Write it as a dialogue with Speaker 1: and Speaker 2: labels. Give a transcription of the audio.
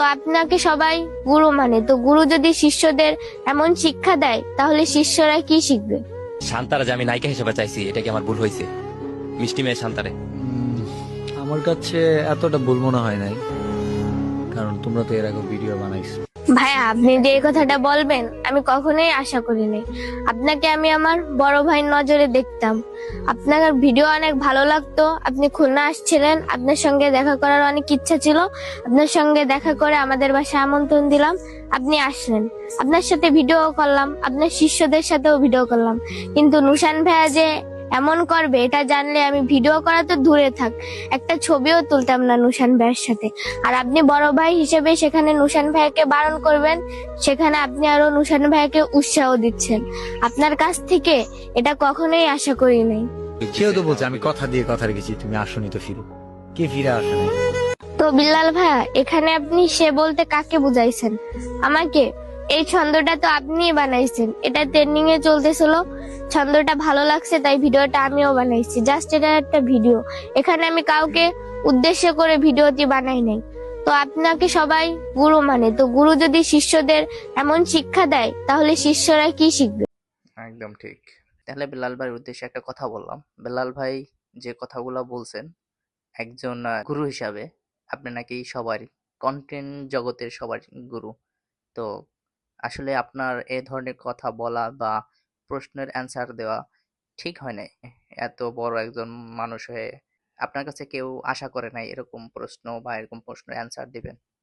Speaker 1: তো আপনাকে সবাই গুরু মানে, তো গুরু যদি শিষ্যদের এমন শিক্ষা দেয় তাহলে শিষ্যরা কি শিখবে?
Speaker 2: শান্তারা যে আমি নায়িকা হিসেবে চাইছি, এটা কি আমার ভুল হয়েছে? মিষ্টি মেয়ে শান্তারে।
Speaker 3: আমার কাছে এতটা ভুল মনে হয় নাই, কারণ তোমরা তো এর আগে ভিডিও বানাইছো।
Speaker 1: ভাইয়া, আপনি যে এই কথাটা বলবেন আমি কখনোই আশা করিনি। আপনাকে আমি আমার বড় ভাইয়ের নজরে দেখতাম। আপনার ভিডিও অনেক ভালো লাগতো। আপনি খুলনা আসছিলেন, আপনার সঙ্গে দেখা করার অনেক ইচ্ছা ছিল। আপনার সঙ্গে দেখা করে আমাদের বাসায় আমন্ত্রণ দিলাম, আপনি আসলেন। আপনার সাথে ভিডিও করলাম, আপনার শিষ্যদের সাথেও ভিডিও করলাম। কিন্তু নুশান ভাইয়া যে এমন করবে এটা জানলে আমি ভিডিও করা তো দূরে থাক, একটা ছবিও তুলতাম না নুশান ভাইয়ের সাথে। আর আপনি বড় ভাই হিসেবে সেখানে নুশান ভাইকে বারণ করবেন, সেখানে আপনি আরো নুশান ভাইকে উৎসাহ দিচ্ছেন। আপনার কাছ থেকে এটা কখনোই আশা করি নাই।
Speaker 3: সেও তো বলছে আমি কথা দিয়ে কথা রেখেছি, তুমি আসনি তো ফিরে। কে ফিরে আসে নাই?
Speaker 1: তো বিল্লাল ভাইয়া, এখানে আপনি সে বলতে কাকে বুঝাইছেন? আমাকে? এই ছন্দটা তো আপনিই বানাইছেন, এটা ট্রেন্ডিং এ চলতেছিল, ছন্দটা ভালো লাগছে তাই ভিডিওটা আমিও বানাইছি। জাস্ট এটা একটা ভিডিও, এখানে আমি কাউকে উদ্দেশ্য করে ভিডিওটি বানাই নাই। তো আপনাকে সবাই গুরু মানে, তো গুরু যদি শিষ্যদের এমন শিক্ষা দেয় তাহলে শিষ্যরা কি শিখবে?
Speaker 4: একদম ঠিক। তাহলে বেলাল ভাইয়ের উদ্দেশ্যে একটা কথা বললাম। বেলাল ভাই যে কথাগুলো বলছেন, একজন গুরু হিসাবে আপনি নাকি সবার কন্টেন্ট জগতের সবার গুরু। তো আসলে আপনার এ ধরনের কথা বলা বা প্রশ্নের অ্যান্সার দেওয়া ঠিক হয় নাই। এত বড় একজন মানুষ হয়ে আপনার কাছে কেউ আশা করে নাই এরকম প্রশ্ন বা এরকম প্রশ্নের অ্যান্সার দিবেন।